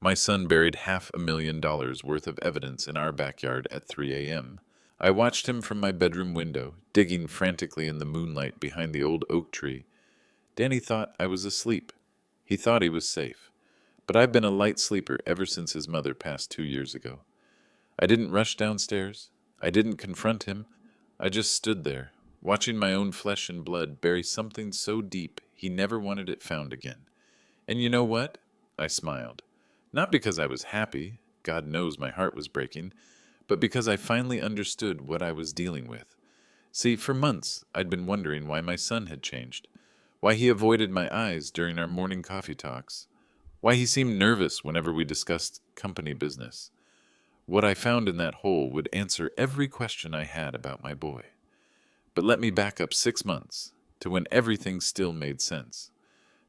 My son buried $500,000 worth of evidence in our backyard at 3 a.m. I watched him from my bedroom window, digging frantically in the moonlight behind the old oak tree. Danny thought I was asleep. He thought he was safe. But I've been a light sleeper ever since his mother passed 2 years ago. I didn't rush downstairs. I didn't confront him. I just stood there, watching my own flesh and blood bury something so deep he never wanted it found again. And you know what? I smiled. Not because I was happy, God knows my heart was breaking, but because I finally understood what I was dealing with. See, for months I'd been wondering why my son had changed, why he avoided my eyes during our morning coffee talks, why he seemed nervous whenever we discussed company business. What I found in that hole would answer every question I had about my boy. But let me back up 6 months to when everything still made sense.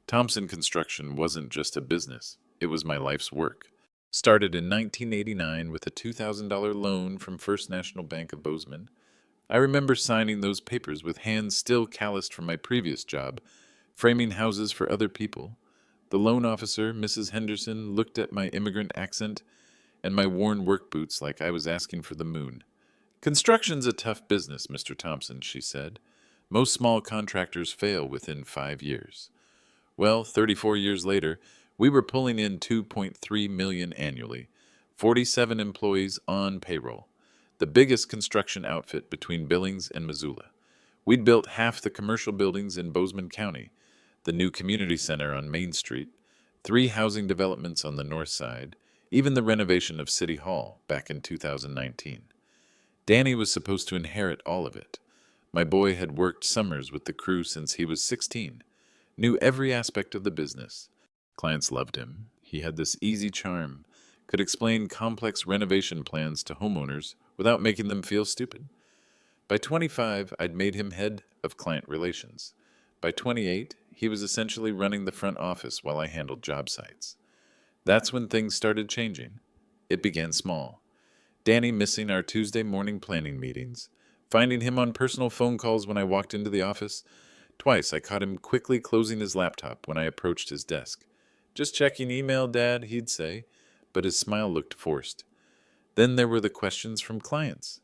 Thompson Construction wasn't just a business, it was my life's work. Started in 1989 with a $2,000 loan from First National Bank of Bozeman. I remember signing those papers with hands still calloused from my previous job, framing houses for other people. The loan officer, Mrs. Henderson, looked at my immigrant accent and my worn work boots like I was asking for the moon. Construction's a tough business, Mr. Thompson, she said. Most small contractors fail within 5 years. Well, 34 years later, we were pulling in $2.3 million annually, 47 employees on payroll, the biggest construction outfit between Billings and Missoula. We'd built half the commercial buildings in Bozeman County, the new community center on Main Street, 3 housing developments on the north side, even the renovation of City Hall back in 2019. Danny was supposed to inherit all of it. My boy had worked summers with the crew since he was 16, knew every aspect of the business. Clients loved him. He had this easy charm, could explain complex renovation plans to homeowners without making them feel stupid. By 25, I'd made him head of client relations. By 28, he was essentially running the front office while I handled job sites. That's when things started changing. It began small. Danny missing our Tuesday morning planning meetings, finding him on personal phone calls when I walked into the office. Twice I caught him quickly closing his laptop when I approached his desk. "Just checking email, Dad," he'd say, but his smile looked forced. Then there were the questions from clients.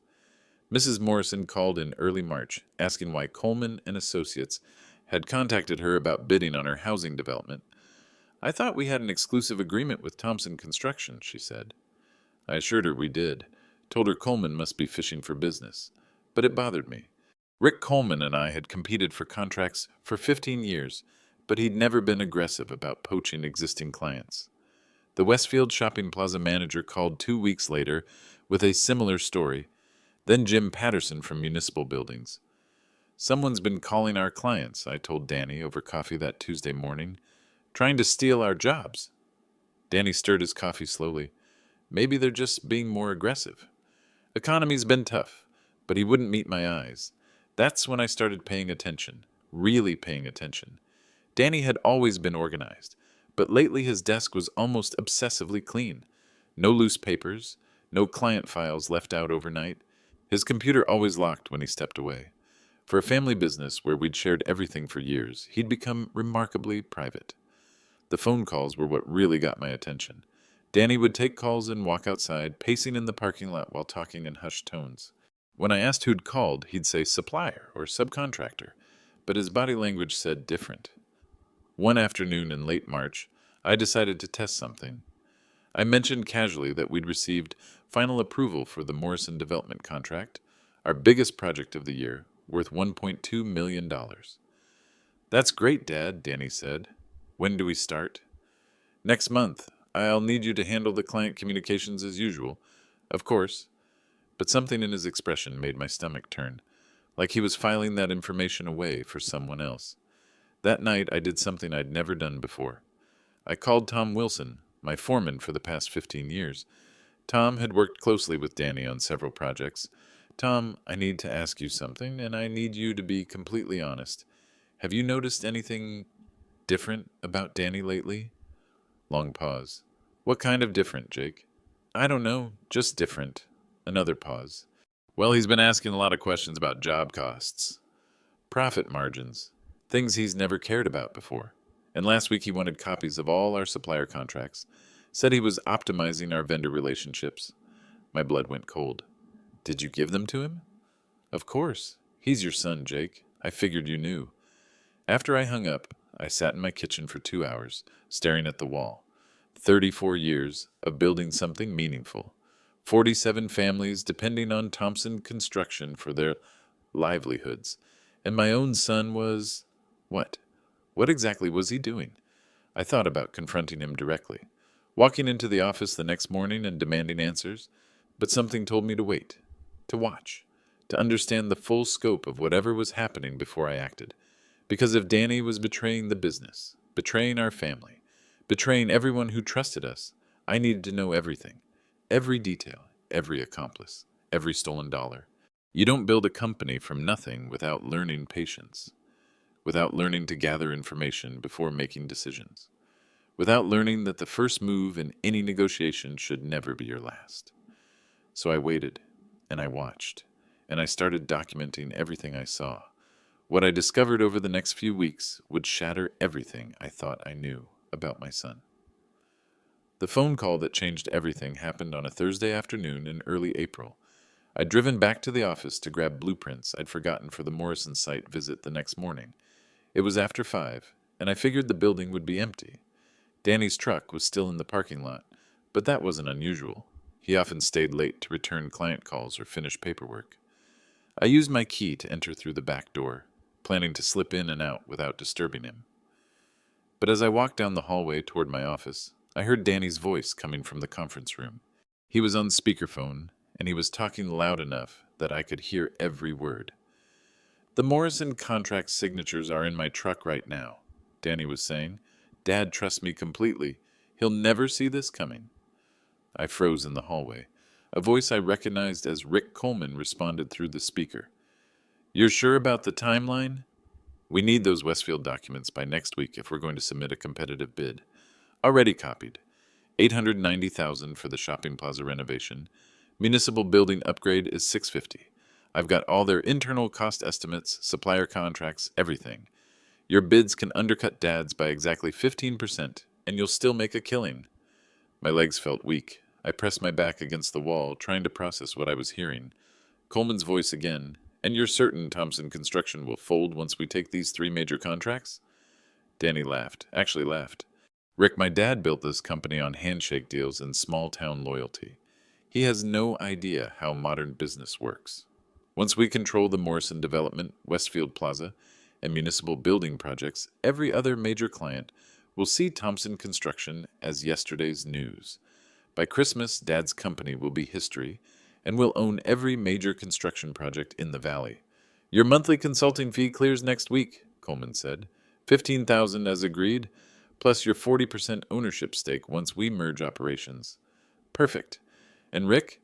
Mrs. Morrison called in early March, asking why Coleman and Associates had contacted her about bidding on her housing development. "I thought we had an exclusive agreement with Thompson Construction," she said. I assured her we did, told her Coleman must be fishing for business. But it bothered me. Rick Coleman and I had competed for contracts for 15 years, but he'd never been aggressive about poaching existing clients. The Westfield Shopping Plaza manager called 2 weeks later with a similar story, then Jim Patterson from Municipal Buildings. "Someone's been calling our clients," I told Danny over coffee that Tuesday morning, "trying to steal our jobs." Danny stirred his coffee slowly. "Maybe they're just being more aggressive. Economy's been tough," but he wouldn't meet my eyes. That's when I started paying attention, really paying attention. Danny had always been organized, but lately his desk was almost obsessively clean. No loose papers, no client files left out overnight. His computer always locked when he stepped away. For a family business where we'd shared everything for years, he'd become remarkably private. The phone calls were what really got my attention. Danny would take calls and walk outside, pacing in the parking lot while talking in hushed tones. When I asked who'd called, he'd say supplier or subcontractor, but his body language said different. One afternoon in late March, I decided to test something. I mentioned casually that we'd received final approval for the Morrison development contract, our biggest project of the year, worth $1.2 million. "That's great, Dad," Danny said. "When do we start?" "Next month. I'll need you to handle the client communications as usual." "Of course." But something in his expression made my stomach turn, like he was filing that information away for someone else. That night I did something I'd never done before. I called Tom Wilson, my foreman for the past 15 years. Tom had worked closely with Danny on several projects. "Tom, I need to ask you something, and I need you to be completely honest. Have you noticed anything different about Danny lately?" Long pause. "What kind of different, Jake?" "I don't know, just different." Another pause. "Well, he's been asking a lot of questions about job costs, profit margins, things he's never cared about before. And last week he wanted copies of all our supplier contracts. Said he was optimizing our vendor relationships. My blood went cold. Did you give them to him? Of course. He's your son, Jake. I figured you knew. After I hung up, I sat in my kitchen for 2 hours, staring at the wall. 34 years of building something meaningful. 47 families depending on Thompson Construction for their livelihoods. And my own son was... what? What exactly was he doing? I thought about confronting him directly, walking into the office the next morning and demanding answers, but something told me to wait, to watch, to understand the full scope of whatever was happening before I acted. Because if Danny was betraying the business, betraying our family, betraying everyone who trusted us, I needed to know everything, every detail, every accomplice, every stolen dollar. You don't build a company from nothing without learning patience, without learning to gather information before making decisions, without learning that the first move in any negotiation should never be your last. So I waited, and I watched, and I started documenting everything I saw. What I discovered over the next few weeks would shatter everything I thought I knew about my son. The phone call that changed everything happened on a Thursday afternoon in early April. I'd driven back to the office to grab blueprints I'd forgotten for the Morrison site visit the next morning. It was after 5, and I figured the building would be empty. Danny's truck was still in the parking lot, but that wasn't unusual. He often stayed late to return client calls or finish paperwork. I used my key to enter through the back door, planning to slip in and out without disturbing him. But as I walked down the hallway toward my office, I heard Danny's voice coming from the conference room. He was on speakerphone, and he was talking loud enough that I could hear every word. The Morrison contract signatures are in my truck right now, Danny was saying. Dad trusts me completely. He'll never see this coming. I froze in the hallway. A voice I recognized as Rick Coleman responded through the speaker. You're sure about the timeline? We need those Westfield documents by next week if we're going to submit a competitive bid. Already copied. $890,000 for the shopping plaza renovation. Municipal building upgrade is $650. I've got all their internal cost estimates, supplier contracts, everything. Your bids can undercut Dad's by exactly 15%, and you'll still make a killing. My legs felt weak. I pressed my back against the wall, trying to process what I was hearing. Coleman's voice again. And you're certain Thompson Construction will fold once we take these 3 major contracts? Danny laughed. Actually laughed. Rick, my dad built this company on handshake deals and small-town loyalty. He has no idea how modern business works. Once we control the Morrison development, Westfield Plaza, and municipal building projects, every other major client will see Thompson Construction as yesterday's news. By Christmas, Dad's company will be history, and we'll own every major construction project in the valley. Your monthly consulting fee clears next week, Coleman said. $15,000 as agreed, plus your 40% ownership stake once we merge operations. Perfect. And Rick,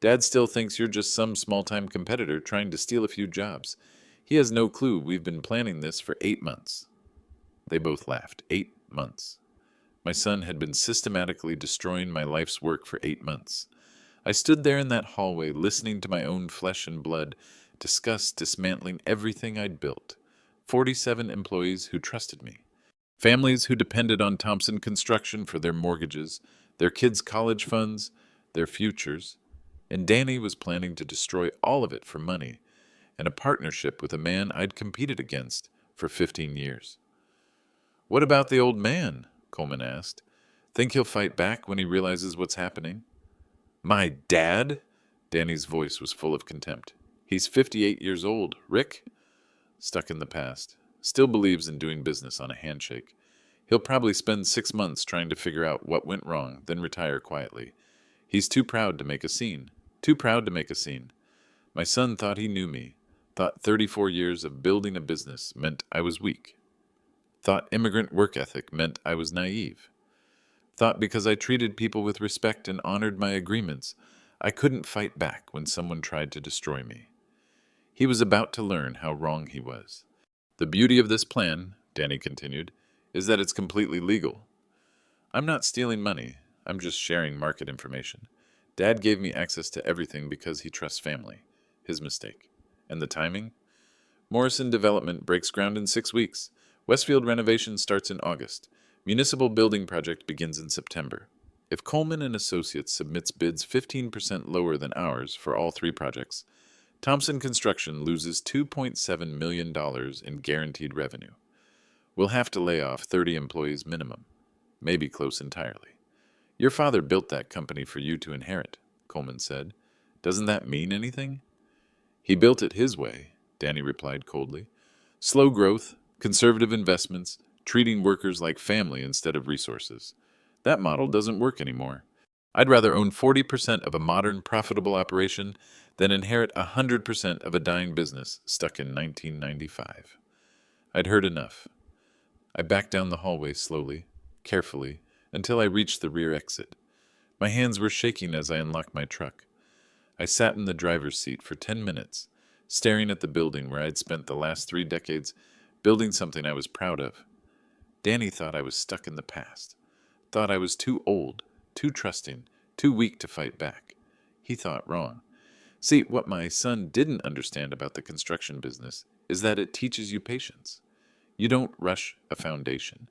Dad still thinks you're just some small-time competitor trying to steal a few jobs. He has no clue we've been planning this for 8 months. They both laughed. 8 months. My son had been systematically destroying my life's work for 8 months. I stood there in that hallway listening to my own flesh and blood discuss dismantling everything I'd built. 47 employees who trusted me. Families who depended on Thompson Construction for their mortgages, their kids' college funds, their futures. And Danny was planning to destroy all of it for money and a partnership with a man I'd competed against for 15 years. What about the old man? Coleman asked. Think he'll fight back when he realizes what's happening? My dad? Danny's voice was full of contempt. He's 58 years old. Rick? Stuck in the past. Still believes in doing business on a handshake. He'll probably spend 6 months trying to figure out what went wrong, then retire quietly. He's too proud to make a scene. Too proud to make a scene. My son thought he knew me. Thought 34 years of building a business meant I was weak. Thought immigrant work ethic meant I was naive. Thought because I treated people with respect and honored my agreements, I couldn't fight back when someone tried to destroy me. He was about to learn how wrong he was. The beauty of this plan, Danny continued, is that it's completely legal. I'm not stealing money. I'm just sharing market information. Dad gave me access to everything because he trusts family. His mistake. And the timing? Morrison development breaks ground in 6 weeks. Westfield renovation starts in August. Municipal building project begins in September. If Coleman and Associates submits bids 15% lower than ours for all three projects, Thompson Construction loses $2.7 million in guaranteed revenue. We'll have to lay off 30 employees minimum, maybe close entirely. Your father built that company for you to inherit, Coleman said. Doesn't that mean anything? He built it his way, Danny replied coldly. Slow growth, conservative investments, treating workers like family instead of resources. That model doesn't work anymore. I'd rather own 40% of a modern, profitable operation than inherit 100% of a dying business stuck in 1995. I'd heard enough. I backed down the hallway slowly, carefully, until I reached the rear exit. My hands were shaking as I unlocked my truck. I sat in the driver's seat for 10 minutes, staring at the building where I'd spent the last 3 decades building something I was proud of. Danny thought I was stuck in the past, thought I was too old, too trusting, too weak to fight back. He thought wrong. See, what my son didn't understand about the construction business is that it teaches you patience. You don't rush a foundation.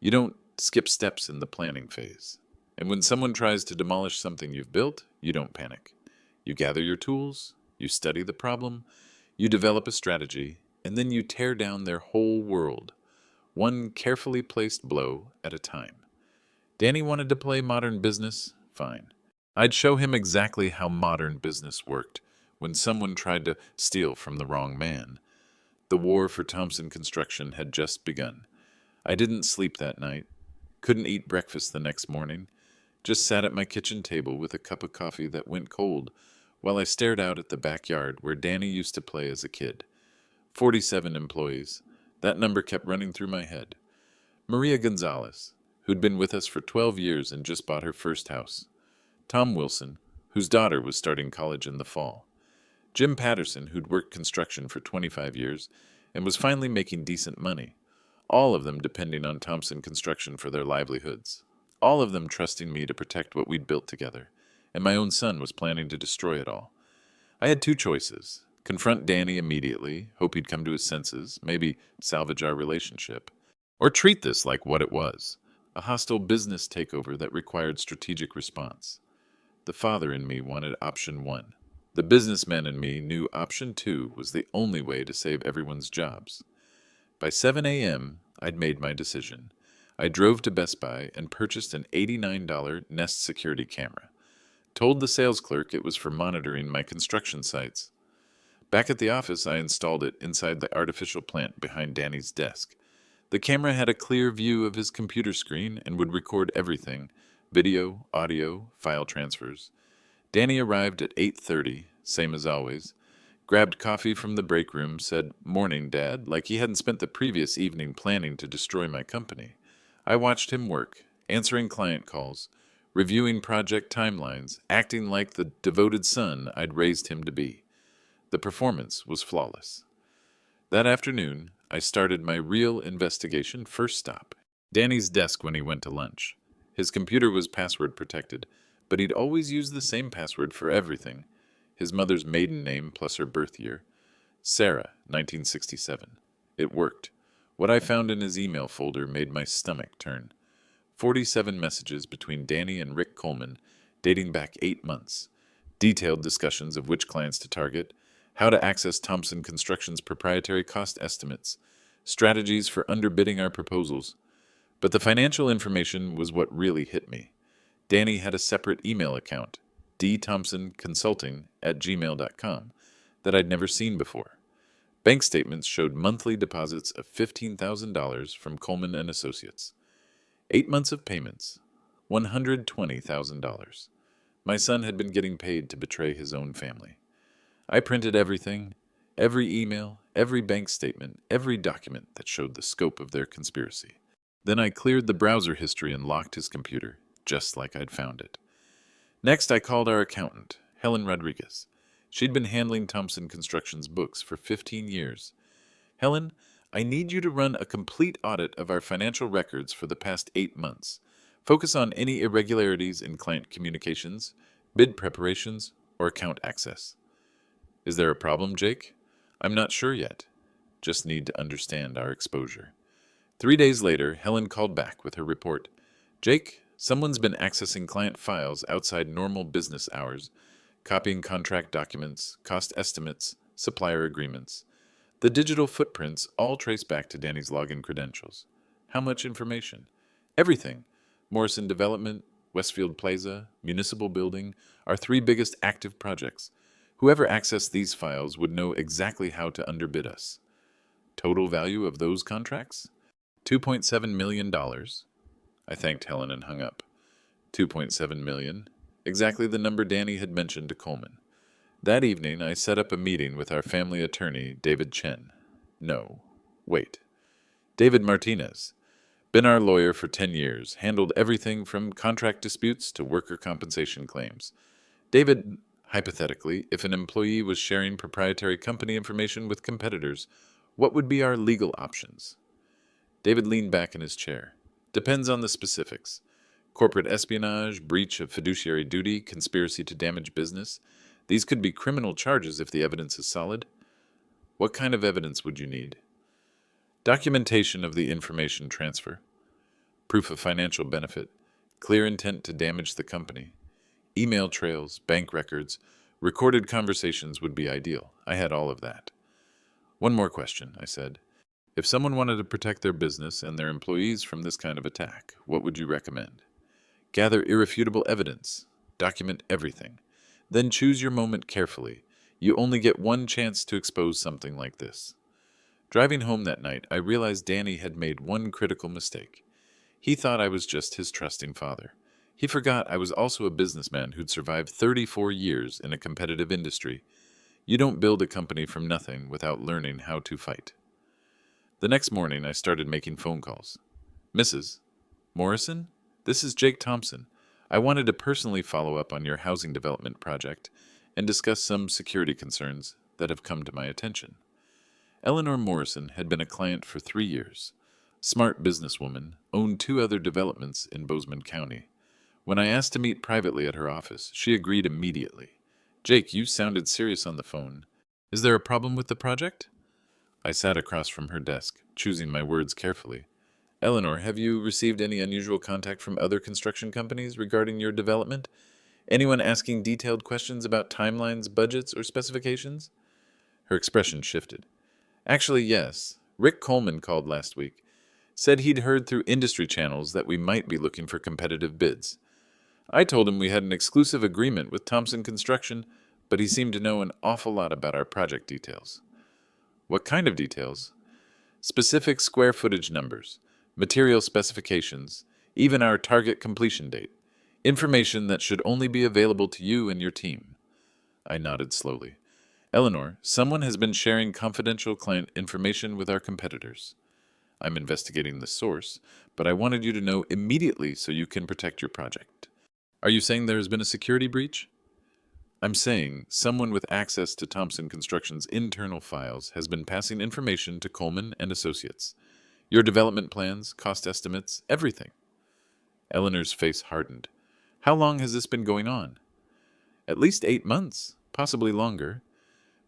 You don't skip steps in the planning phase. And when someone tries to demolish something you've built, you don't panic. You gather your tools, you study the problem, you develop a strategy, and then you tear down their whole world, one carefully placed blow at a time. Danny wanted to play modern business? Fine. I'd show him exactly how modern business worked when someone tried to steal from the wrong man. The war for Thompson Construction had just begun. I didn't sleep that night, couldn't eat breakfast the next morning, just sat at my kitchen table with a cup of coffee that went cold while I stared out at the backyard where Danny used to play as a kid. 47 employees. That number kept running through my head. Maria Gonzalez, who'd been with us for 12 years and just bought her first house. Tom Wilson, whose daughter was starting college in the fall. Jim Patterson, who'd worked construction for 25 years and was finally making decent money. All of them depending on Thompson Construction for their livelihoods. All of them trusting me to protect what we'd built together, and my own son was planning to destroy it all. I had 2 choices. Confront Danny immediately, hope he'd come to his senses, maybe salvage our relationship. Or treat this like what it was, a hostile business takeover that required strategic response. The father in me wanted option 1. The businessman in me knew option 2 was the only way to save everyone's jobs. By 7 a.m., I'd made my decision. I drove to Best Buy and purchased an $89 Nest security camera. Told the sales clerk it was for monitoring my construction sites. Back at the office, I installed it inside the artificial plant behind Danny's desk. The camera had a clear view of his computer screen and would record everything: video, audio, file transfers. Danny arrived at 8:30, same as always, grabbed coffee from the break room, said, "Morning, Dad," like he hadn't spent the previous evening planning to destroy my company. I watched him work, answering client calls, reviewing project timelines, acting like the devoted son I'd raised him to be. The performance was flawless. That afternoon, I started my real investigation first stop. Danny's desk when he went to lunch. His computer was password protected, but he'd always used the same password for everything. His mother's maiden name plus her birth year. Sarah, 1967. It worked. What I found in his email folder made my stomach turn. 47 messages between Danny and Rick Coleman, dating back 8 months. Detailed discussions of which clients to target, how to access Thompson Construction's proprietary cost estimates, strategies for underbidding our proposals. But the financial information was what really hit me. Danny had a separate email account, dthompsonconsulting@gmail.com, that I'd never seen before. Bank statements showed monthly deposits of $15,000 from Coleman and Associates. 8 months of payments, $120,000. My son had been getting paid to betray his own family. I printed everything, every email, every bank statement, every document that showed the scope of their conspiracy. Then I cleared the browser history and locked his computer, just like I'd found it. Next, I called our accountant, Helen Rodriguez. She'd been handling Thompson Construction's books for 15 years. "Helen, I need you to run a complete audit of our financial records for the past 8 months. Focus on any irregularities in client communications, bid preparations, or account access." "Is there a problem, Jake?" "I'm not sure yet. Just need to understand our exposure." 3 days later, Helen called back with her report. "Jake, Someone's been accessing client files outside normal business hours, copying contract documents, cost estimates, supplier agreements. The digital footprints all trace back to Danny's login credentials. How much information? Everything. Morrison Development, Westfield Plaza, Municipal Building, our three biggest active projects. Whoever accessed these files would know exactly how to underbid us. Total value of those contracts? $2.7 million. I thanked Helen and hung up. 2.7 million. Exactly the number Danny had mentioned to Coleman. That evening, I set up a meeting with our family attorney, David Chen. No, wait. David Martinez. Been our lawyer for 10 years, handled everything from contract disputes to worker compensation claims. David, hypothetically, if an employee was sharing proprietary company information with competitors, what would be our legal options? David leaned back in his chair. Depends on the specifics. Corporate espionage, breach of fiduciary duty, conspiracy to damage business. These could be criminal charges if the evidence is solid. What kind of evidence would you need? Documentation of the information transfer. Proof of financial benefit. Clear intent to damage the company. Email trails, bank records, recorded conversations would be ideal. I had all of that. One more question, I said. If someone wanted to protect their business and their employees from this kind of attack, what would you recommend? Gather irrefutable evidence. Document everything. Then choose your moment carefully. You only get one chance to expose something like this. Driving home that night, I realized Danny had made one critical mistake. He thought I was just his trusting father. He forgot I was also a businessman who'd survived 34 years in a competitive industry. You don't build a company from nothing without learning how to fight. The next morning, I started making phone calls. Mrs. Morrison? This is Jake Thompson. I wanted to personally follow up on your housing development project and discuss some security concerns that have come to my attention. Eleanor Morrison had been a client for 3 years. Smart businesswoman, owned 2 other developments in Bozeman County. When I asked to meet privately at her office, she agreed immediately. Jake, you sounded serious on the phone. Is there a problem with the project? I sat across from her desk, choosing my words carefully. Eleanor, have you received any unusual contact from other construction companies regarding your development? Anyone asking detailed questions about timelines, budgets, or specifications? Her expression shifted. Actually, yes. Rick Coleman called last week. Said he'd heard through industry channels that we might be looking for competitive bids. I told him we had an exclusive agreement with Thompson Construction, but he seemed to know an awful lot about our project details. What kind of details? Specific square footage numbers, material specifications, even our target completion date. Information that should only be available to you and your team. I nodded slowly. Eleanor, someone has been sharing confidential client information with our competitors. I'm investigating the source, but I wanted you to know immediately so you can protect your project. Are you saying there has been a security breach? I'm saying someone with access to Thompson Construction's internal files has been passing information to Coleman and Associates. Your development plans, cost estimates, everything. Eleanor's face hardened. How long has this been going on? At least 8 months, possibly longer.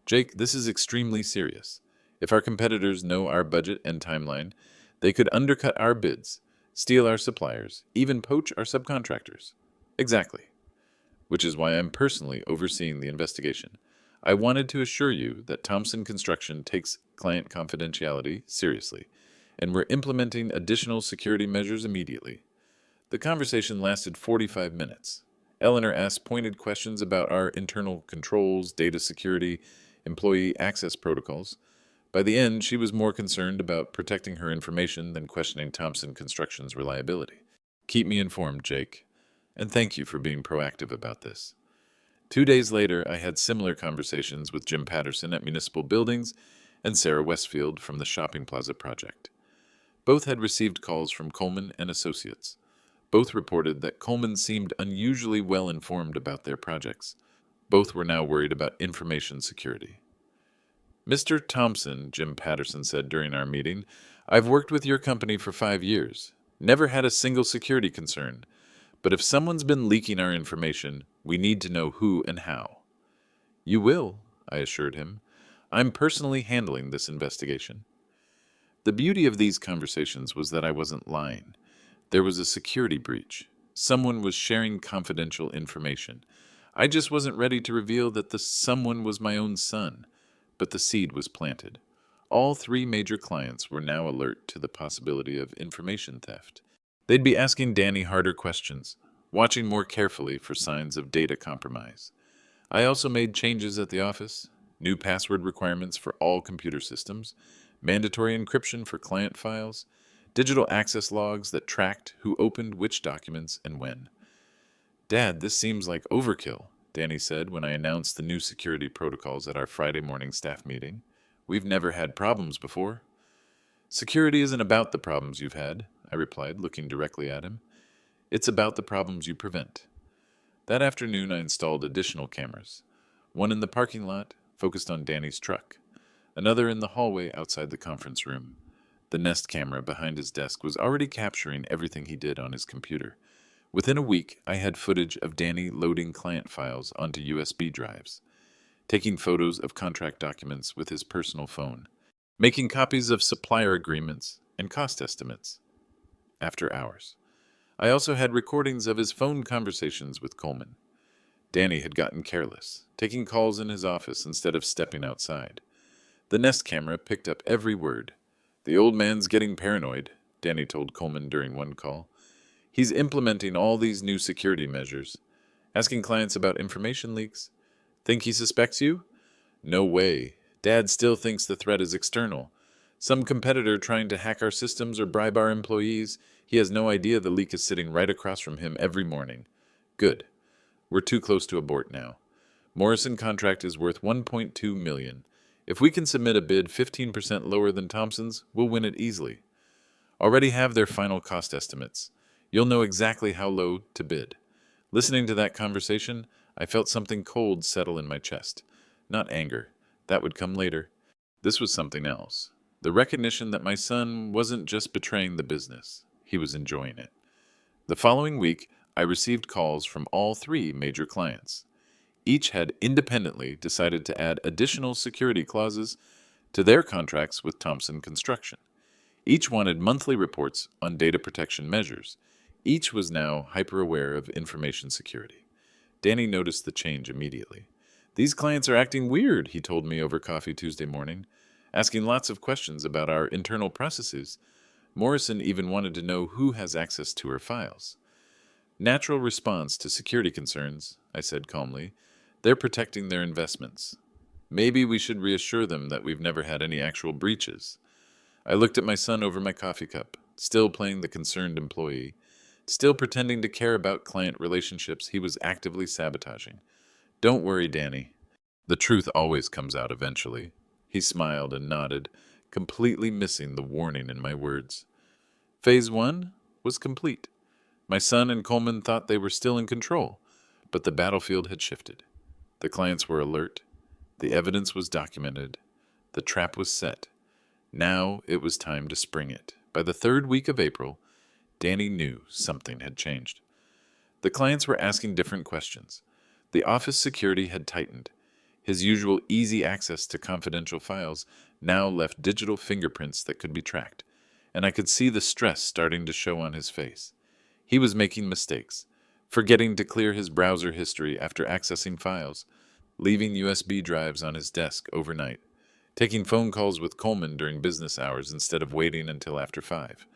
Jake, this is extremely serious. If our competitors know our budget and timeline, they could undercut our bids, steal our suppliers, even poach our subcontractors. Exactly. Which is why I'm personally overseeing the investigation. I wanted to assure you that Thompson Construction takes client confidentiality seriously, and we're implementing additional security measures immediately. The conversation lasted 45 minutes. Eleanor asked pointed questions about our internal controls, data security, employee access protocols. By the end, she was more concerned about protecting her information than questioning Thompson Construction's reliability. Keep me informed, Jake. And thank you for being proactive about this. 2 days later, I had similar conversations with Jim Patterson at Municipal Buildings and Sarah Westfield from the Shopping Plaza project. Both had received calls from Coleman and Associates. Both reported that Coleman seemed unusually well informed about their projects. Both were now worried about information security. Mr. Thompson, Jim Patterson said during our meeting, I've worked with your company for 5 years. Never had a single security concern. But if someone's been leaking our information, we need to know who and how. You will, I assured him. I'm personally handling this investigation. The beauty of these conversations was that I wasn't lying. There was a security breach. Someone was sharing confidential information. I just wasn't ready to reveal that the someone was my own son, but the seed was planted. All three major clients were now alert to the possibility of information theft. They'd be asking Danny harder questions, watching more carefully for signs of data compromise. I also made changes at the office: new password requirements for all computer systems, mandatory encryption for client files, digital access logs that tracked who opened which documents and when. "Dad, this seems like overkill," Danny said when I announced the new security protocols at our Friday morning staff meeting. "We've never had problems before." "Security isn't about the problems you've had," I replied, looking directly at him. "It's about the problems you prevent." That afternoon, I installed additional cameras. One in the parking lot, focused on Danny's truck. Another in the hallway outside the conference room. The Nest camera behind his desk was already capturing everything he did on his computer. Within a week, I had footage of Danny loading client files onto USB drives, taking photos of contract documents with his personal phone, making copies of supplier agreements and cost estimates after hours. I also had recordings of his phone conversations with Coleman. Danny had gotten careless, taking calls in his office instead of stepping outside. The Nest camera picked up every word. "The old man's getting paranoid," Danny told Coleman during one call. "He's implementing all these new security measures. Asking clients about information leaks. Think he suspects you? No way. Dad still thinks the threat is external. Some competitor trying to hack our systems or bribe our employees. He has no idea the leak is sitting right across from him every morning." "Good. We're too close to abort now. Morrison contract is worth $1.2 million. If we can submit a bid 15% lower than Thompson's, we'll win it easily. Already have their final cost estimates. You'll know exactly how low to bid." Listening to that conversation, I felt something cold settle in my chest. Not anger. That would come later. This was something else. The recognition that my son wasn't just betraying the business. He was enjoying it. The following week, I received calls from all three major clients. Each had independently decided to add additional security clauses to their contracts with Thompson Construction. Each wanted monthly reports on data protection measures. Each was now hyper-aware of information security. Danny noticed the change immediately. "These clients are acting weird," he told me over coffee Tuesday morning, asking lots of questions about our internal processes. Morrison even wanted to know who has access to her files. "Natural response to security concerns," I said calmly. "They're protecting their investments. Maybe we should reassure them that we've never had any actual breaches." I looked at my son over my coffee cup, still playing the concerned employee, still pretending to care about client relationships he was actively sabotaging. "Don't worry, Danny. The truth always comes out eventually." He smiled and nodded, completely missing the warning in my words. Phase 1 was complete. My son and Coleman thought they were still in control, but the battlefield had shifted. The clients were alert. The evidence was documented. The trap was set. Now it was time to spring it. By the third week of April, Danny knew something had changed. The clients were asking different questions. The office security had tightened. His usual easy access to confidential files now left digital fingerprints that could be tracked, and I could see the stress starting to show on his face. He was making mistakes, forgetting to clear his browser history after accessing files, leaving USB drives on his desk overnight, taking phone calls with Coleman during business hours instead of waiting until after 5.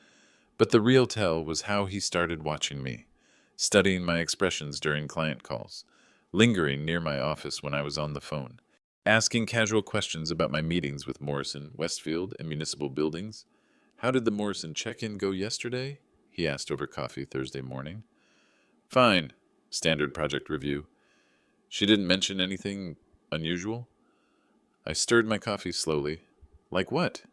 But the real tell was how he started watching me, studying my expressions during client calls, lingering near my office when I was on the phone, asking casual questions about my meetings with Morrison, Westfield, and municipal buildings. "How did the Morrison check-in go yesterday?" he asked over coffee Thursday morning. "Fine. Standard project review." "She didn't mention anything unusual?" I stirred my coffee slowly. "Like what?"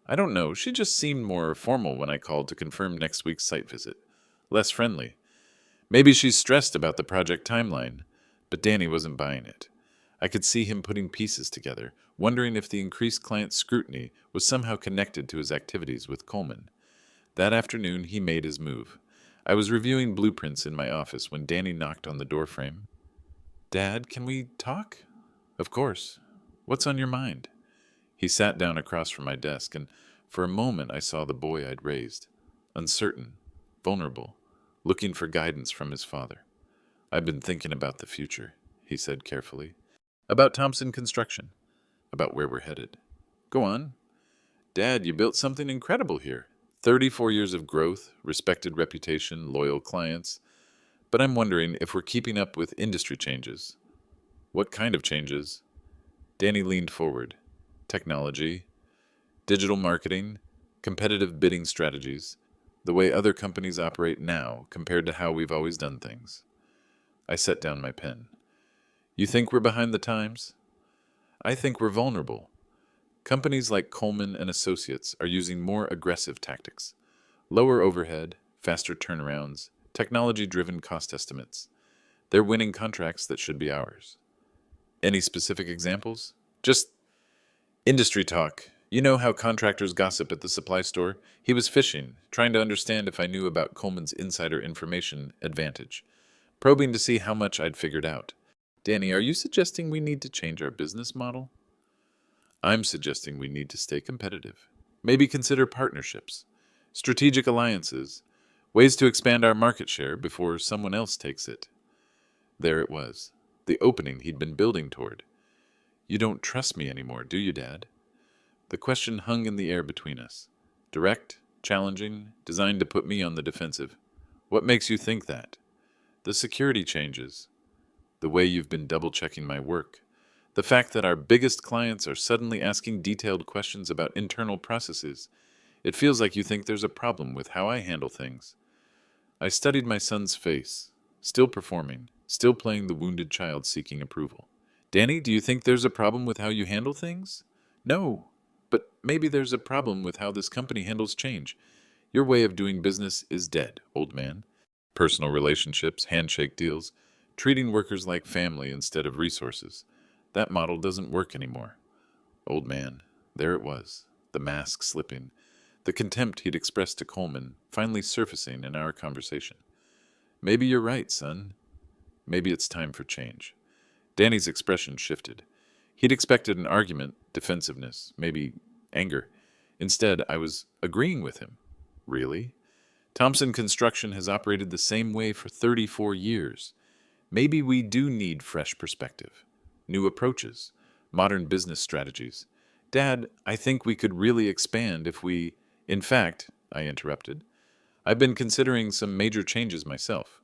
"I don't know. She just seemed more formal when I called to confirm next week's site visit. Less friendly. Maybe she's stressed about the project timeline." But Danny wasn't buying it. I could see him putting pieces together, wondering if the increased client scrutiny was somehow connected to his activities with Coleman. That afternoon, he made his move. I was reviewing blueprints in my office when Danny knocked on the doorframe. "Dad, can we talk?" "Of course. What's on your mind?" He sat down across from my desk, and for a moment I saw the boy I'd raised. Uncertain, vulnerable, looking for guidance from his father. "I've been thinking about the future," he said carefully. "About Thompson Construction. About where we're headed." "Go on." "Dad, you built something incredible here. 34 years of growth, respected reputation, loyal clients. But I'm wondering if we're keeping up with industry changes." "What kind of changes?" Danny leaned forward. "Technology, digital marketing, competitive bidding strategies, the way other companies operate now compared to how we've always done things." I set down my pen. "You think we're behind the times?" "I think we're vulnerable. Companies like Coleman and Associates are using more aggressive tactics. Lower overhead, faster turnarounds, technology-driven cost estimates. They're winning contracts that should be ours." "Any specific examples?" "Just industry talk. You know how contractors gossip at the supply store? He was fishing, trying to understand if I knew about Coleman's insider information advantage, probing to see how much I'd figured out." "Danny, are you suggesting we need to change our business model?" "I'm suggesting we need to stay competitive. Maybe consider partnerships, strategic alliances, ways to expand our market share before someone else takes it." There it was, the opening he'd been building toward. "You don't trust me anymore, do you, Dad?" The question hung in the air between us. Direct, challenging, designed to put me on the defensive. "What makes you think that?" "The security changes. The way you've been double-checking my work. The fact that our biggest clients are suddenly asking detailed questions about internal processes. It feels like you think there's a problem with how I handle things." I studied my son's face. Still performing, still playing the wounded child seeking approval. "Danny, do you think there's a problem with how you handle things?" "No. But maybe there's a problem with how this company handles change. Your way of doing business is dead, old man. Personal relationships, handshake deals, treating workers like family instead of resources. That model doesn't work anymore." Old man, there it was, the mask slipping, the contempt he'd expressed to Coleman finally surfacing in our conversation. "Maybe you're right, son. Maybe it's time for change." Danny's expression shifted. He'd expected an argument, defensiveness, maybe anger. Instead, I was agreeing with him. "Really? Thompson Construction has operated the same way for 34 years. Maybe we do need fresh perspective, new approaches, modern business strategies. Dad, I think we could really expand if we—" "In fact," I interrupted, "I've been considering some major changes myself.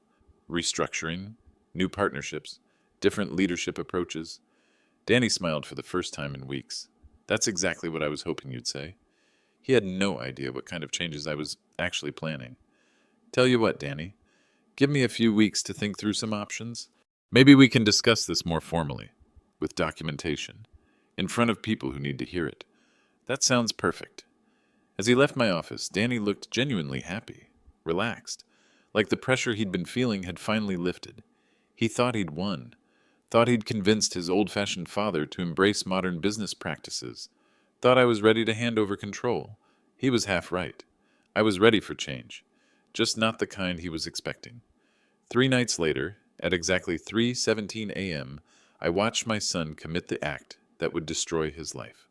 Restructuring, new partnerships, different leadership approaches." Danny smiled for the first time in weeks. "That's exactly what I was hoping you'd say." He had no idea what kind of changes I was actually planning. "Tell you what, Danny, give me a few weeks to think through some options. Maybe we can discuss this more formally, with documentation, in front of people who need to hear it." "That sounds perfect." As he left my office, Danny looked genuinely happy, relaxed, like the pressure he'd been feeling had finally lifted. He thought he'd won, thought he'd convinced his old-fashioned father to embrace modern business practices, thought I was ready to hand over control. He was half right. I was ready for change, just not the kind he was expecting. 3 nights later, at exactly 3:17 a.m., I watched my son commit the act that would destroy his life.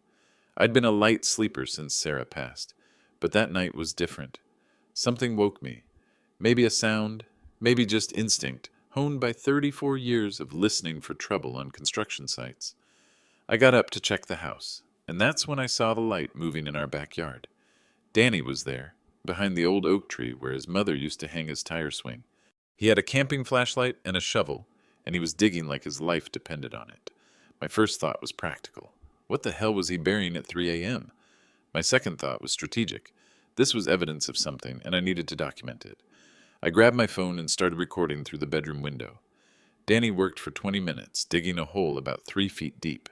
I'd been a light sleeper since Sarah passed, but that night was different. Something woke me. Maybe a sound, maybe just instinct, honed by 34 years of listening for trouble on construction sites. I got up to check the house, and that's when I saw the light moving in our backyard. Danny was there, behind the old oak tree where his mother used to hang his tire swing. He had a camping flashlight and a shovel, and he was digging like his life depended on it. My first thought was practical. What the hell was he burying at 3 a.m.? My second thought was strategic. This was evidence of something, and I needed to document it. I grabbed my phone and started recording through the bedroom window. Danny worked for 20 minutes, digging a hole about 3 feet deep.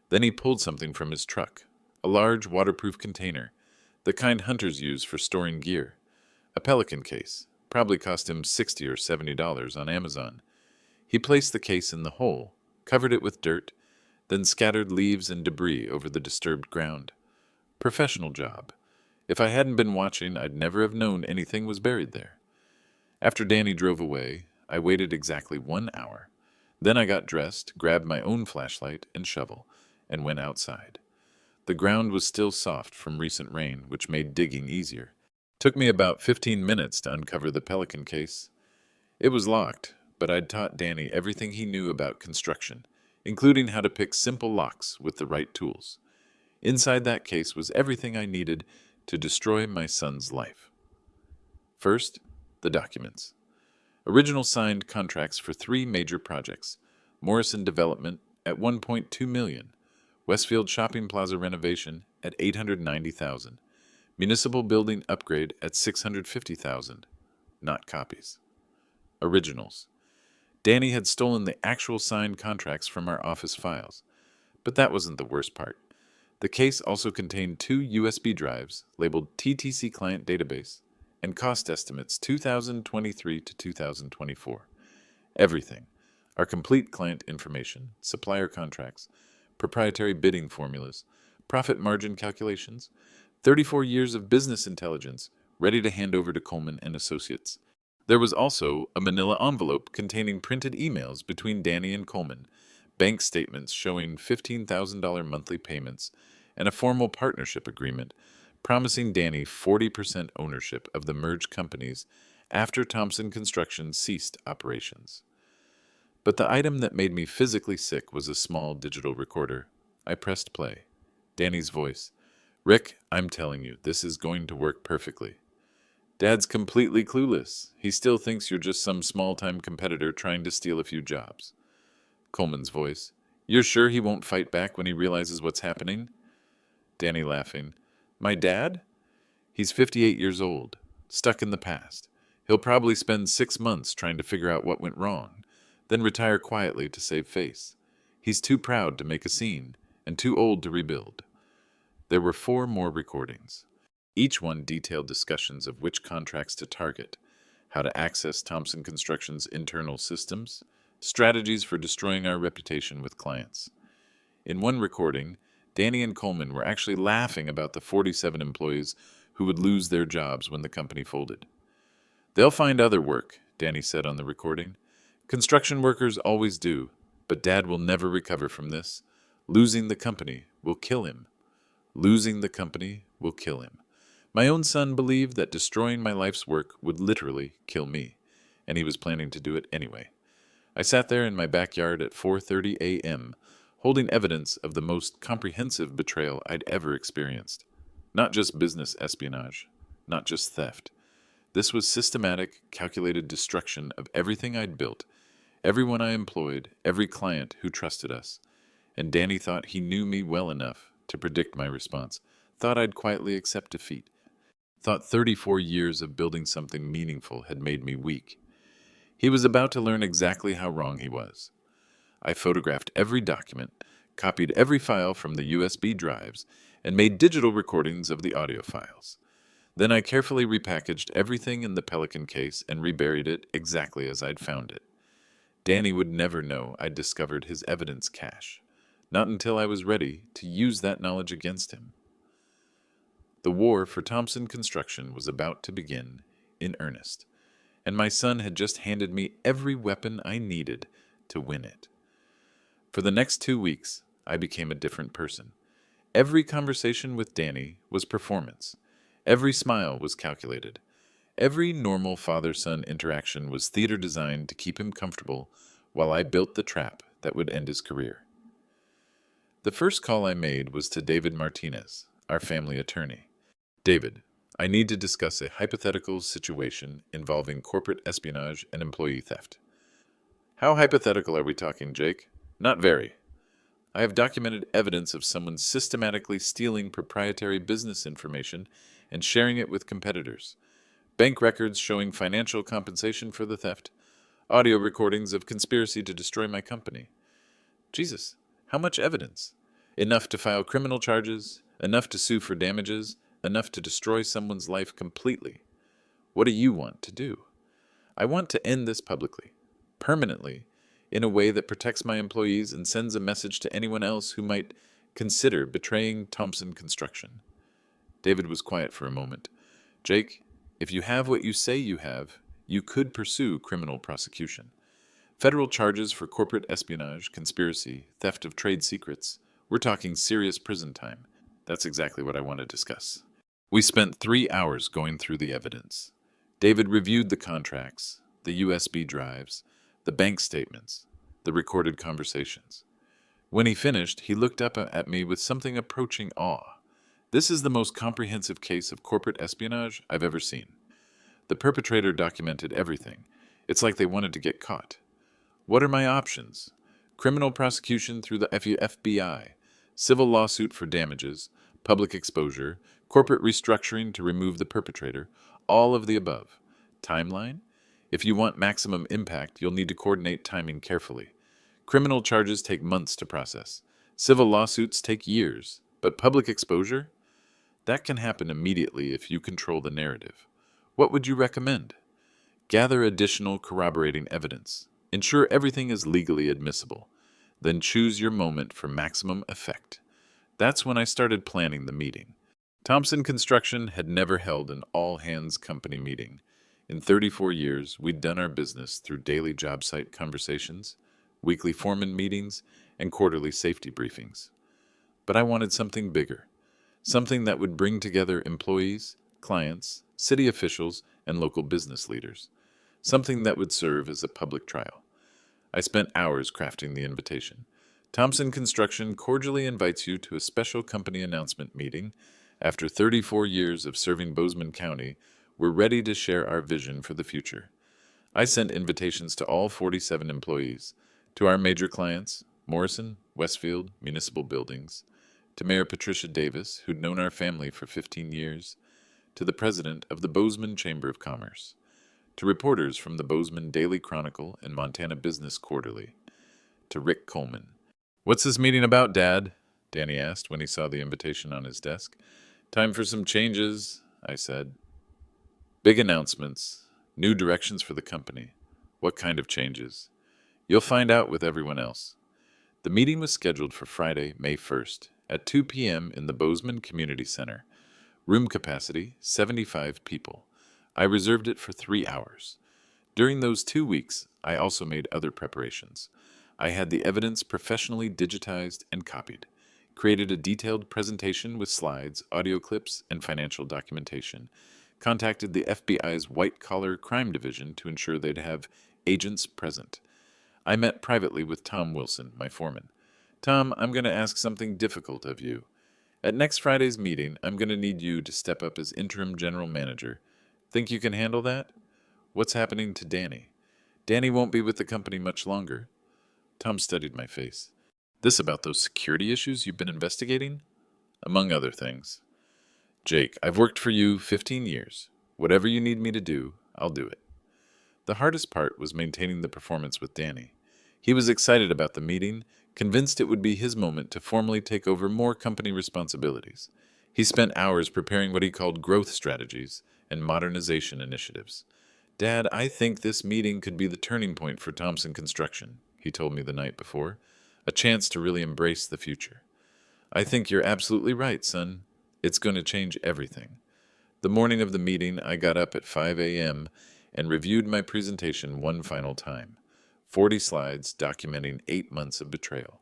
Then he pulled something from his truck, a large waterproof container, the kind hunters use for storing gear. A pelican case, probably cost him $60 or $70 on Amazon. He placed the case in the hole, covered it with dirt, then scattered leaves and debris over the disturbed ground. Professional job. If I hadn't been watching, I'd never have known anything was buried there. After Danny drove away, I waited exactly 1 hour. Then I got dressed, grabbed my own flashlight and shovel, and went outside. The ground was still soft from recent rain, which made digging easier. Took me about 15 minutes to uncover the pelican case. It was locked, but I'd taught Danny everything he knew about construction, including how to pick simple locks with the right tools. Inside that case was everything I needed to destroy my son's life. First, the documents. Original signed contracts for three major projects: Morrison Development at $1.2 million, Westfield Shopping Plaza renovation at $890,000, Municipal Building upgrade at $650,000. Not copies. Originals. Danny had stolen the actual signed contracts from our office files. But that wasn't the worst part. The case also contained two USB drives labeled TTC Client Database and cost estimates 2023 to 2024. Everything. Our complete client information, supplier contracts, proprietary bidding formulas, profit margin calculations, 34 years of business intelligence ready to hand over to Coleman and Associates. There was also a manila envelope containing printed emails between Danny and Coleman, bank statements showing $15,000 monthly payments, and a formal partnership agreement promising Danny 40% ownership of the merged companies after Thompson Construction ceased operations. But the item that made me physically sick was a small digital recorder. I pressed play. Danny's voice. "Rick, I'm telling you, this is going to work perfectly." "Dad's completely clueless. He still thinks you're just some small-time competitor trying to steal a few jobs." Coleman's voice. "You're sure he won't fight back when he realizes what's happening?" Danny laughing. "My dad? He's 58 years old, stuck in the past. He'll probably spend 6 months trying to figure out what went wrong, then retire quietly to save face. He's too proud to make a scene, and too old to rebuild." There were 4 more recordings. Each one detailed discussions of which contracts to target, how to access Thompson Construction's internal systems, strategies for destroying our reputation with clients. In one recording, Danny and Coleman were actually laughing about the 47 employees who would lose their jobs when the company folded. "They'll find other work," Danny said on the recording. "Construction workers always do, but Dad will never recover from this. Losing the company will kill him. Losing the company will kill him." My own son believed that destroying my life's work would literally kill me, and he was planning to do it anyway. I sat there in my backyard at 4:30 a.m., holding evidence of the most comprehensive betrayal I'd ever experienced. Not just business espionage, not just theft. This was systematic, calculated destruction of everything I'd built, everyone I employed, every client who trusted us. And Danny thought he knew me well enough to predict my response, thought I'd quietly accept defeat, thought 34 years of building something meaningful had made me weak. He was about to learn exactly how wrong he was. I photographed every document, copied every file from the USB drives, and made digital recordings of the audio files. Then I carefully repackaged everything in the Pelican case and reburied it exactly as I'd found it. Danny would never know I'd discovered his evidence cache, not until I was ready to use that knowledge against him. The war for Thompson Construction was about to begin in earnest, and my son had just handed me every weapon I needed to win it. For the next 2 weeks, I became a different person. Every conversation with Danny was performance. Every smile was calculated. Every normal father-son interaction was theater designed to keep him comfortable while I built the trap that would end his career. The first call I made was to David Martinez, our family attorney. "David, I need to discuss a hypothetical situation involving corporate espionage and employee theft." "How hypothetical are we talking, Jake?" "Not very. I have documented evidence of someone systematically stealing proprietary business information and sharing it with competitors. Bank records showing financial compensation for the theft. Audio recordings of conspiracy to destroy my company." Jesus, how much evidence? Enough to file criminal charges, enough to sue for damages, enough to destroy someone's life completely. What do you want to do? "I want to end this publicly, permanently, in a way that protects my employees and sends a message to anyone else who might consider betraying Thompson Construction." David was quiet for a moment. "Jake, if you have what you say you have, you could pursue criminal prosecution. Federal charges for corporate espionage, conspiracy, theft of trade secrets. We're talking serious prison time. That's exactly what I want to discuss." We spent 3 hours going through the evidence. David reviewed the contracts, the USB drives, the bank statements, the recorded conversations. When he finished, he looked up at me with something approaching awe. This is the most comprehensive case of corporate espionage I've ever seen. The perpetrator documented everything. It's like they wanted to get caught. What are my options? Criminal prosecution through the FBI, civil lawsuit for damages, public exposure, corporate restructuring to remove the perpetrator, all of the above. Timeline? If you want maximum impact, you'll need to coordinate timing carefully. Criminal charges take months to process. Civil lawsuits take years. But public exposure? That can happen immediately if you control the narrative. What would you recommend? Gather additional corroborating evidence. Ensure everything is legally admissible. Then choose your moment for maximum effect. That's when I started planning the meeting. Thompson Construction had never held an all-hands company meeting. In 34 years, we'd done our business through daily job site conversations, weekly foreman meetings, and quarterly safety briefings. But I wanted something bigger, something that would bring together employees, clients, city officials, and local business leaders, something that would serve as a public trial. I spent hours crafting the invitation. Thompson Construction cordially invites you to a special company announcement meeting. After 34 years of serving Bozeman County, we're ready to share our vision for the future. I sent invitations to all 47 employees, to our major clients, Morrison, Westfield, Municipal Buildings, to Mayor Patricia Davis, who'd known our family for 15 years, to the president of the Bozeman Chamber of Commerce, to reporters from the Bozeman Daily Chronicle and Montana Business Quarterly, to Rick Coleman. "What's this meeting about, Dad?" Danny asked when he saw the invitation on his desk. "Time for some changes," I said. "Big announcements, new directions for the company." "What kind of changes?" "You'll find out with everyone else." The meeting was scheduled for Friday, May 1st, at 2 p.m. in the Bozeman Community Center. Room capacity, 75 people. I reserved it for 3 hours. During those 2 weeks, I also made other preparations. I had the evidence professionally digitized and copied, created a detailed presentation with slides, audio clips, and financial documentation, contacted the FBI's white-collar crime division to ensure they'd have agents present. I met privately with Tom Wilson, my foreman. "Tom, I'm going to ask something difficult of you. At next Friday's meeting, I'm going to need you to step up as interim general manager. Think you can handle that?" "What's happening to Danny?" "Danny won't be with the company much longer." Tom studied my face. "This about those security issues you've been investigating?" "Among other things." "Jake, I've worked for you 15 years. Whatever you need me to do, I'll do it." The hardest part was maintaining the performance with Danny. He was excited about the meeting, convinced it would be his moment to formally take over more company responsibilities. He spent hours preparing what he called growth strategies and modernization initiatives. "Dad, I think this meeting could be the turning point for Thompson Construction," he told me the night before. "A chance to really embrace the future." "I think you're absolutely right, son. It's going to change everything." The morning of the meeting, I got up at 5 a.m. and reviewed my presentation one final time. 40 slides documenting 8 months of betrayal.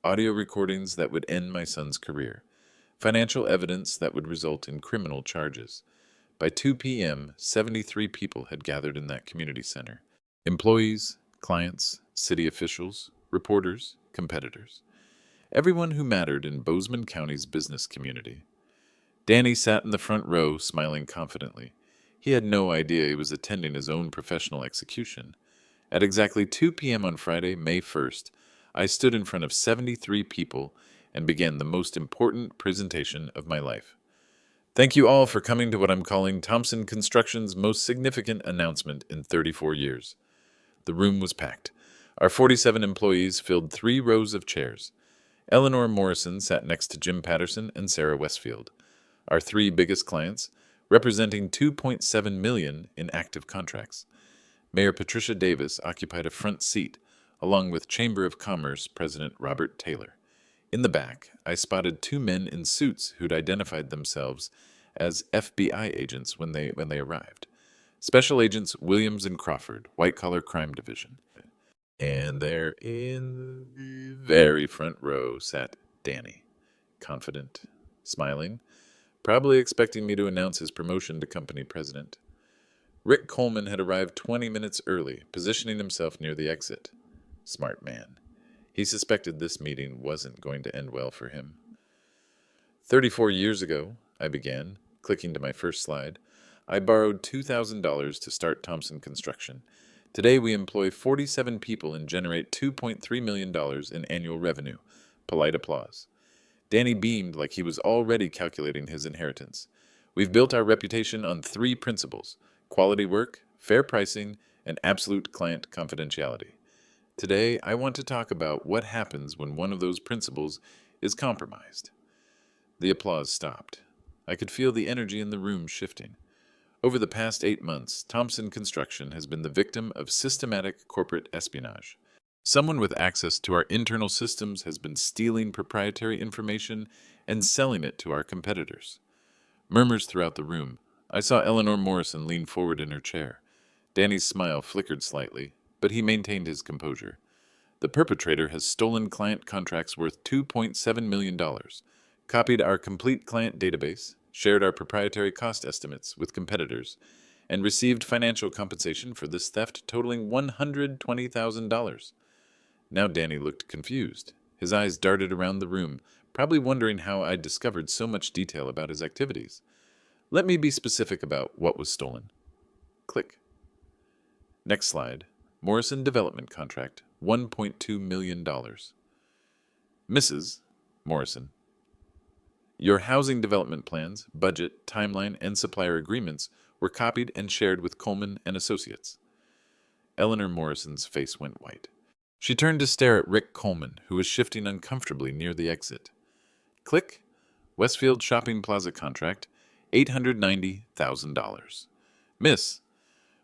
Audio recordings that would end my son's career. Financial evidence that would result in criminal charges. By 2 p.m., 73 people had gathered in that community center. Employees, clients, city officials, reporters, competitors. Everyone who mattered in Bozeman County's business community. Danny sat in the front row, smiling confidently. He had no idea he was attending his own professional execution. At exactly 2 p.m. on Friday, May 1st, I stood in front of 73 people and began the most important presentation of my life. "Thank you all for coming to what I'm calling Thompson Construction's most significant announcement in 34 years. The room was packed. Our 47 employees filled 3 rows of chairs. Eleanor Morrison sat next to Jim Patterson and Sarah Westfield. Our 3 biggest clients, representing $2.7 million in active contracts. Mayor Patricia Davis occupied a front seat, along with Chamber of Commerce President Robert Taylor. In the back, I spotted 2 men in suits who'd identified themselves as FBI agents when they arrived. Special Agents Williams and Crawford, White Collar Crime Division. And there in the very front row sat Danny, confident, smiling, probably expecting me to announce his promotion to company president. Rick Coleman had arrived 20 minutes early, positioning himself near the exit. Smart man. He suspected this meeting wasn't going to end well for him. 34 years ago, I began, clicking to my first slide, I borrowed $2,000 to start Thompson Construction. Today we employ 47 people and generate $2.3 million in annual revenue. Polite applause. Danny beamed like he was already calculating his inheritance. We've built our reputation on 3 principles: quality work, fair pricing, and absolute client confidentiality. Today, I want to talk about what happens when one of those principles is compromised. The applause stopped. I could feel the energy in the room shifting. Over the past 8 months, Thompson Construction has been the victim of systematic corporate espionage. Someone with access to our internal systems has been stealing proprietary information and selling it to our competitors. Murmurs throughout the room. I saw Eleanor Morrison lean forward in her chair. Danny's smile flickered slightly, but he maintained his composure. The perpetrator has stolen client contracts worth $2.7 million, copied our complete client database, shared our proprietary cost estimates with competitors, and received financial compensation for this theft totaling $120,000. Now Danny looked confused. His eyes darted around the room, probably wondering how I'd discovered so much detail about his activities. Let me be specific about what was stolen. Click. Next slide. Morrison Development Contract, $1.2 million. Mrs. Morrison, your housing development plans, budget, timeline, and supplier agreements were copied and shared with Coleman and Associates. Eleanor Morrison's face went white. She turned to stare at Rick Coleman, who was shifting uncomfortably near the exit. Click. Westfield Shopping Plaza contract, $890,000. Miss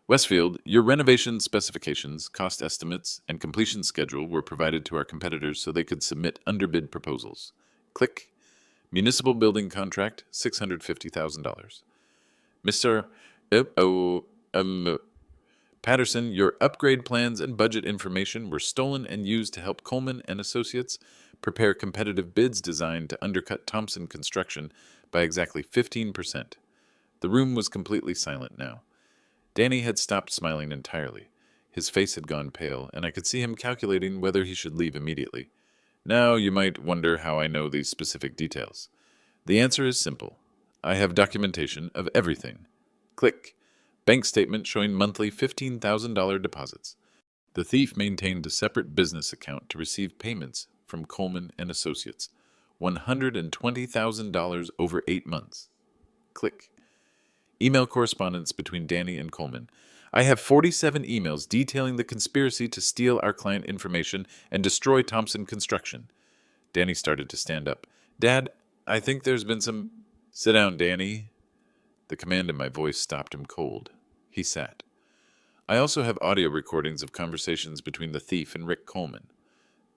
Westfield, your renovation specifications, cost estimates, and completion schedule were provided to our competitors so they could submit underbid proposals. Click. Municipal building contract, $650,000. Mr. Patterson, your upgrade plans and budget information were stolen and used to help Coleman and Associates prepare competitive bids designed to undercut Thompson Construction by exactly 15%. The room was completely silent now. Danny had stopped smiling entirely. His face had gone pale, and I could see him calculating whether he should leave immediately. Now you might wonder how I know these specific details. The answer is simple. I have documentation of everything. Click. Bank statement showing monthly $15,000 deposits. The thief maintained a separate business account to receive payments from Coleman and Associates. $120,000 over 8 months. Click. Email correspondence between Danny and Coleman. I have 47 emails detailing the conspiracy to steal our client information and destroy Thompson Construction. Danny started to stand up. Dad, I think there's been some... Sit down, Danny. The command in my voice stopped him cold. He sat. I also have audio recordings of conversations between the thief and Rick Coleman.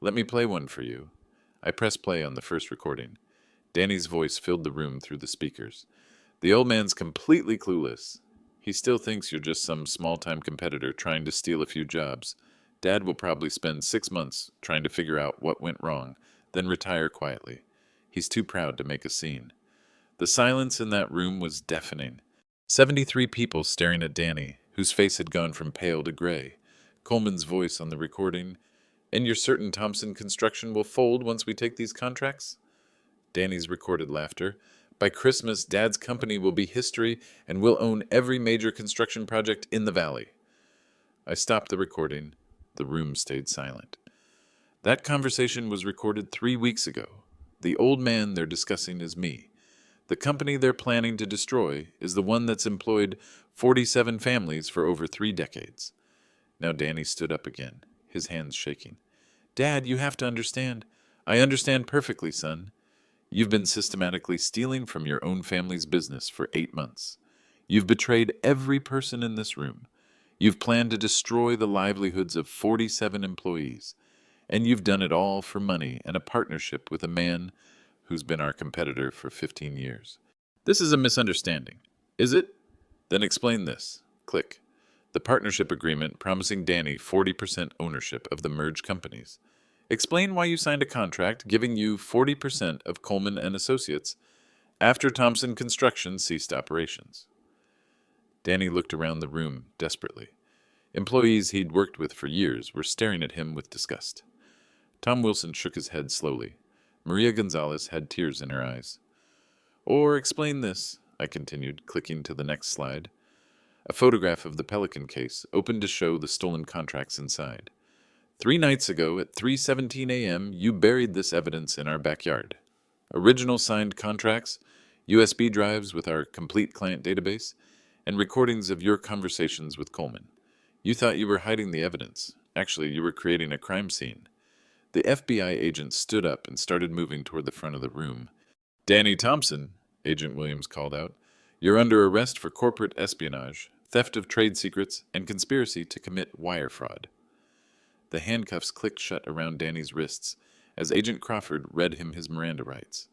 Let me play one for you. I pressed play on the first recording. Danny's voice filled the room through the speakers. The old man's completely clueless. He still thinks you're just some small-time competitor trying to steal a few jobs. Dad will probably spend 6 months trying to figure out what went wrong, then retire quietly. He's too proud to make a scene. The silence in that room was deafening. 73 people staring at Danny, whose face had gone from pale to gray. Coleman's voice on the recording. And you're certain Thompson Construction will fold once we take these contracts? Danny's recorded laughter. By Christmas, Dad's company will be history and we'll own every major construction project in the valley. I stopped the recording. The room stayed silent. That conversation was recorded 3 weeks ago. The old man they're discussing is me. The company they're planning to destroy is the one that's employed 47 families for over 3 decades. Now Danny stood up again, his hands shaking. Dad, you have to understand. I understand perfectly, son. You've been systematically stealing from your own family's business for 8 months. You've betrayed every person in this room. You've planned to destroy the livelihoods of 47 employees. And you've done it all for money and a partnership with a man who's been our competitor for 15 years. This is a misunderstanding. Is it? Then explain this. Click. The partnership agreement promising Danny 40% ownership of the merged companies. Explain why you signed a contract giving you 40% of Coleman and Associates after Thompson Construction ceased operations. Danny looked around the room desperately. Employees he'd worked with for years were staring at him with disgust. Tom Wilson shook his head slowly. Maria Gonzalez had tears in her eyes. Or explain this, I continued, clicking to the next slide. A photograph of the Pelican case opened to show the stolen contracts inside. 3 nights ago at 3:17 a.m., you buried this evidence in our backyard. Original signed contracts, USB drives with our complete client database, and recordings of your conversations with Coleman. You thought you were hiding the evidence. Actually, you were creating a crime scene. The FBI agent stood up and started moving toward the front of the room. Danny Thompson, Agent Williams called out, you're under arrest for corporate espionage, theft of trade secrets, and conspiracy to commit wire fraud. The handcuffs clicked shut around Danny's wrists as Agent Crawford read him his Miranda rights.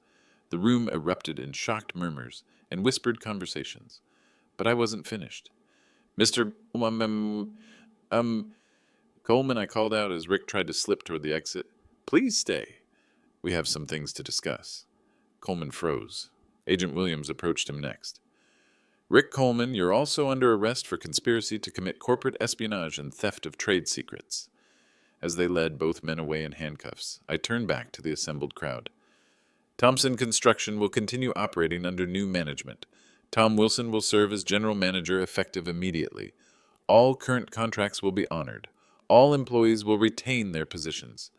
The room erupted in shocked murmurs and whispered conversations. But I wasn't finished. Mr. Coleman, I called out as Rick tried to slip toward the exit. Please stay. We have some things to discuss. Coleman froze. Agent Williams approached him next. Rick Coleman, you're also under arrest for conspiracy to commit corporate espionage and theft of trade secrets. As they led both men away in handcuffs, I turned back to the assembled crowd. Thompson Construction will continue operating under new management. Tom Wilson will serve as general manager effective immediately. All current contracts will be honored. All employees will retain their positions.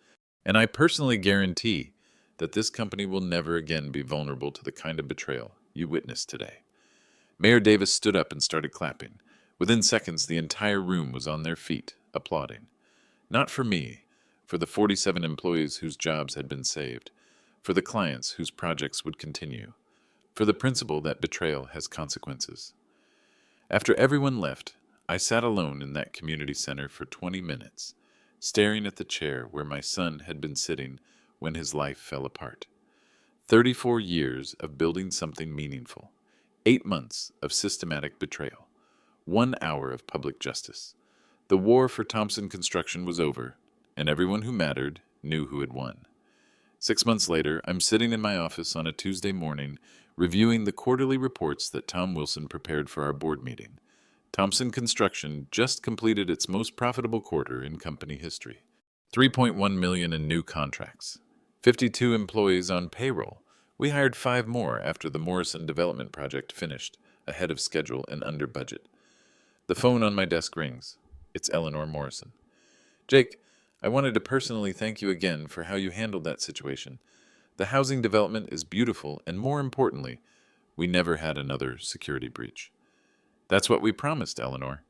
And I personally guarantee that this company will never again be vulnerable to the kind of betrayal you witnessed today. Mayor Davis stood up and started clapping. Within seconds, the entire room was on their feet, applauding. Not for me, for the 47 employees whose jobs had been saved, for the clients whose projects would continue, for the principle that betrayal has consequences. After everyone left, I sat alone in that community center for 20 minutes, staring at the chair where my son had been sitting when his life fell apart. 34 years of building something meaningful. 8 months of systematic betrayal. 1 hour of public justice. The war for Thompson Construction was over, and everyone who mattered knew who had won. 6 months later, I'm sitting in my office on a Tuesday morning, reviewing the quarterly reports that Tom Wilson prepared for our board meeting. Thompson Construction just completed its most profitable quarter in company history. $3.1 million in new contracts. 52 employees on payroll. We hired 5 more after the Morrison development project finished, ahead of schedule and under budget. The phone on my desk rings. It's Eleanor Morrison. Jake, I wanted to personally thank you again for how you handled that situation. The housing development is beautiful, and more importantly, we never had another security breach. That's what we promised, Eleanor.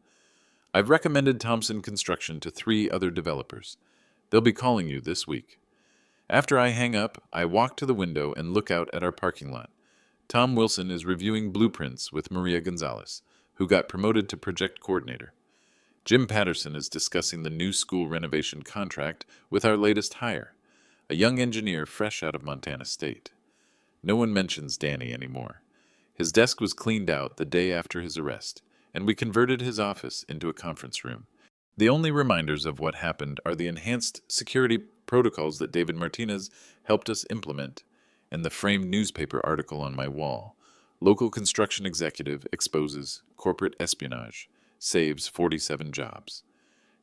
I've recommended Thompson Construction to 3 other developers. They'll be calling you this week. After I hang up, I walk to the window and look out at our parking lot. Tom Wilson is reviewing blueprints with Maria Gonzalez, who got promoted to project coordinator. Jim Patterson is discussing the new school renovation contract with our latest hire, a young engineer fresh out of Montana State. No one mentions Danny anymore. His desk was cleaned out the day after his arrest, and we converted his office into a conference room. The only reminders of what happened are the enhanced security protocols that David Martinez helped us implement, and the framed newspaper article on my wall. Local construction executive exposes corporate espionage, saves 47 jobs.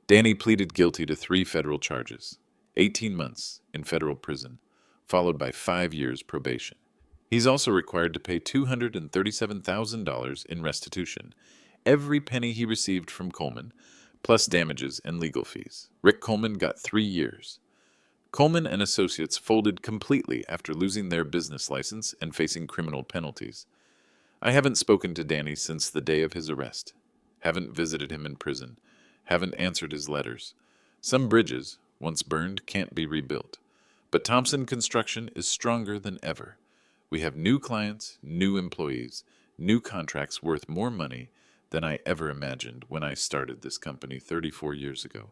Danny pleaded guilty to 3 federal charges, 18 months in federal prison, followed by 5 years probation. He's also required to pay $237,000 in restitution, every penny he received from Coleman, plus damages and legal fees. Rick Coleman got 3 years. Coleman and Associates folded completely after losing their business license and facing criminal penalties. I haven't spoken to Danny since the day of his arrest. Haven't visited him in prison. Haven't answered his letters. Some bridges, once burned, can't be rebuilt. But Thompson Construction is stronger than ever. We have new clients, new employees, new contracts worth more money than I ever imagined when I started this company 34 years ago.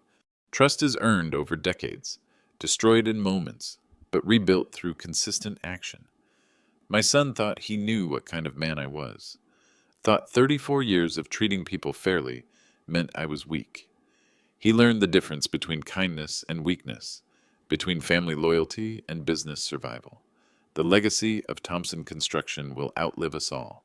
Trust is earned over decades, destroyed in moments, but rebuilt through consistent action. My son thought he knew what kind of man I was. Thought 34 years of treating people fairly meant I was weak. He learned the difference between kindness and weakness, between family loyalty and business survival. The legacy of Thompson Construction will outlive us all.